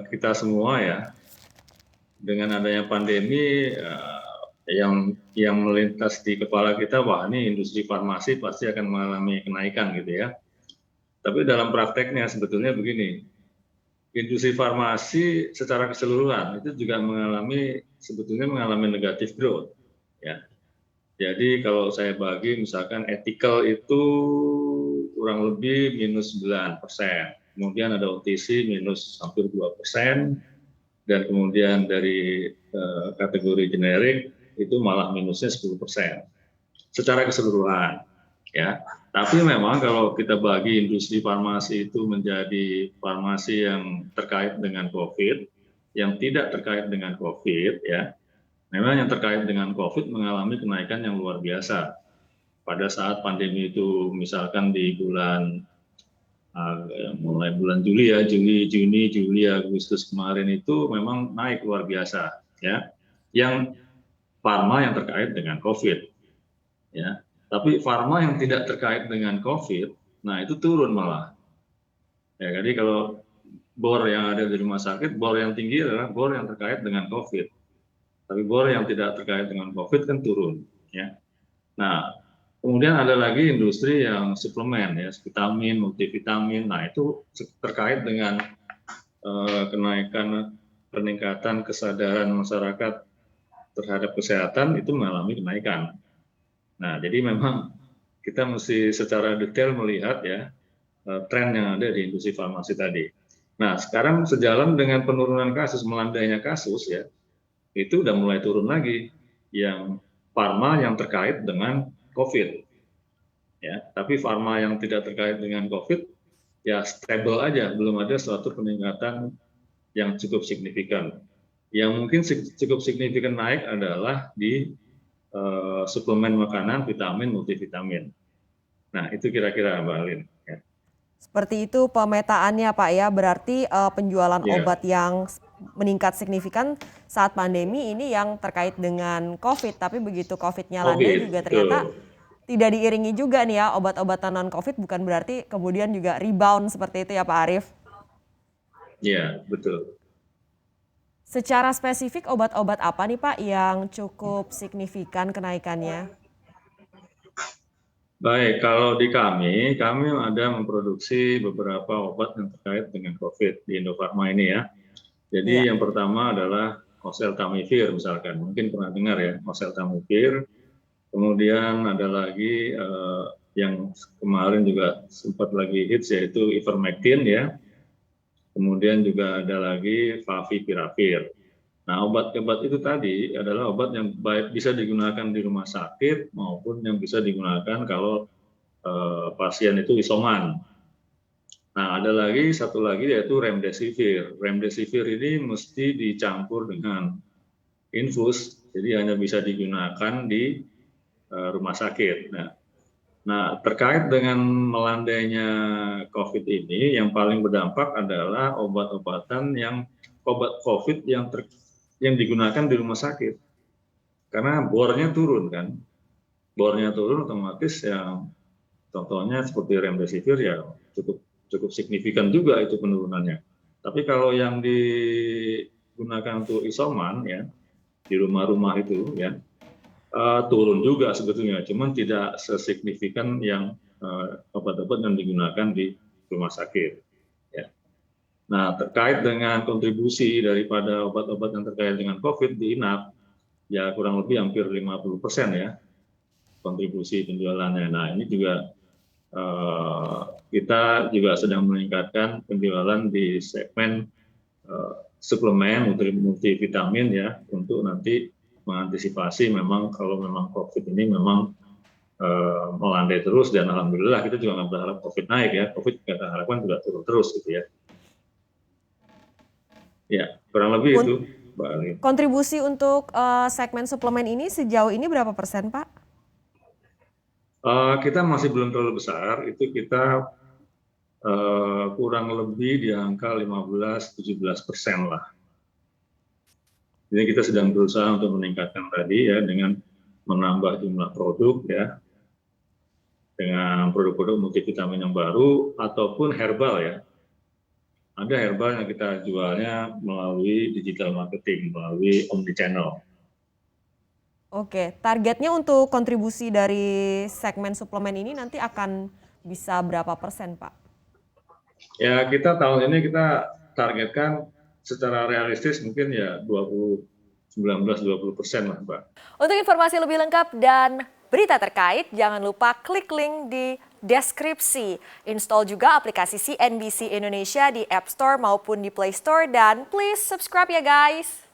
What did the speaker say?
kita semua ya, dengan adanya pandemi yang melintas di kepala kita, wah ini industri farmasi pasti akan mengalami kenaikan gitu ya. Tapi dalam prakteknya sebetulnya begini, industri farmasi secara keseluruhan itu juga sebetulnya mengalami negatif growth ya. Jadi kalau saya bagi misalkan ethical itu kurang lebih minus 9%, kemudian ada OTC minus hampir 2%, dan kemudian dari kategori generik itu malah minusnya 10% secara keseluruhan ya. Tapi memang kalau kita bagi industri farmasi itu menjadi farmasi yang terkait dengan COVID, yang tidak terkait dengan COVID ya. Memang yang terkait dengan COVID mengalami kenaikan yang luar biasa. Pada saat pandemi itu misalkan di mulai bulan Juli ya, Juni, Juli, Agustus kemarin itu memang naik luar biasa ya. Yang farma yang terkait dengan COVID ya. Tapi farma yang tidak terkait dengan COVID, nah itu turun malah. Ya, jadi kalau bor yang ada di rumah sakit, bor yang tinggi adalah bor yang terkait dengan COVID. Tapi bor yang tidak terkait dengan COVID kan turun ya. Nah, kemudian ada lagi industri yang suplemen ya, vitamin, multivitamin. Nah, itu terkait dengan peningkatan kesadaran masyarakat terhadap kesehatan itu mengalami kenaikan. Nah, jadi memang kita mesti secara detail melihat ya tren yang ada di industri farmasi tadi. Nah, sekarang sejalan dengan penurunan kasus, melandainya kasus ya, itu udah mulai turun lagi yang farma yang terkait dengan COVID ya. Tapi farma yang tidak terkait dengan COVID ya stable aja, belum ada suatu peningkatan yang cukup signifikan. Yang mungkin cukup signifikan naik adalah di suplemen makanan, vitamin, multivitamin. Nah, itu kira-kira Mbak Alin. Ya. Seperti itu pemetaannya Pak ya, berarti penjualan Ya. obat yang meningkat signifikan saat pandemi ini yang terkait dengan COVID, tapi begitu COVID-nya landai COVID, juga ternyata betul. tidak diiringi juga nih ya obat-obatan non-COVID, bukan berarti kemudian juga rebound seperti itu ya Pak Arief. Ya, betul. Secara spesifik obat-obat apa nih Pak yang cukup signifikan kenaikannya? Baik, kalau di kami ada memproduksi beberapa obat yang terkait dengan COVID di Indofarma ini ya. Iya. Jadi yang pertama adalah oseltamivir misalkan, mungkin pernah dengar ya, oseltamivir. Kemudian ada lagi yang kemarin juga sempat lagi hits yaitu ivermectin ya. Kemudian juga ada lagi favipiravir. Nah, obat-obat itu tadi adalah obat yang baik bisa digunakan di rumah sakit maupun yang bisa digunakan kalau pasien itu isoman. Nah, ada lagi satu lagi yaitu remdesivir. Remdesivir ini mesti dicampur dengan infus, jadi hanya bisa digunakan di rumah sakit. Nah, terkait dengan melandainya COVID ini, yang paling berdampak adalah obat-obatan obat COVID yang digunakan di rumah sakit. Karena bornya turun kan, bornya turun otomatis yang contohnya seperti remdesivir ya cukup signifikan juga itu penurunannya. Tapi kalau yang digunakan untuk isoman ya di rumah-rumah itu ya turun juga sebetulnya, cuman tidak sesignifikan yang obat-obat yang digunakan di rumah sakit. Ya. Nah, terkait dengan kontribusi daripada obat-obat yang terkait dengan COVID di INAP, ya kurang lebih hampir 50% ya kontribusi penjualannya. Nah, ini juga kita juga sedang meningkatkan penjualan di segmen suplemen multivitamin ya, untuk nanti mengantisipasi memang kalau memang COVID ini memang melandai terus, dan alhamdulillah kita juga nggak berharap COVID naik ya, COVID kita harapkan juga turun terus gitu ya. Ya, kurang lebih itu Mbak Ali. Kontribusi untuk segmen suplemen ini sejauh ini berapa persen Pak? Kita masih belum terlalu besar, itu kita kurang lebih di angka 15-17% lah. Jadi kita sedang berusaha untuk meningkatkan tadi ya dengan menambah jumlah produk ya, dengan produk-produk multivitamin yang baru ataupun herbal ya, ada herbal yang kita jualnya melalui digital marketing, melalui omnichannel. Oke, targetnya untuk kontribusi dari segmen suplemen ini nanti akan bisa berapa persen, Pak? Ya, kita tahun ini kita targetkan secara realistis mungkin ya 19-20% lah, Mbak. Untuk informasi lebih lengkap dan berita terkait, jangan lupa klik link di deskripsi. Install juga aplikasi CNBC Indonesia di App Store maupun di Play Store dan please subscribe ya guys.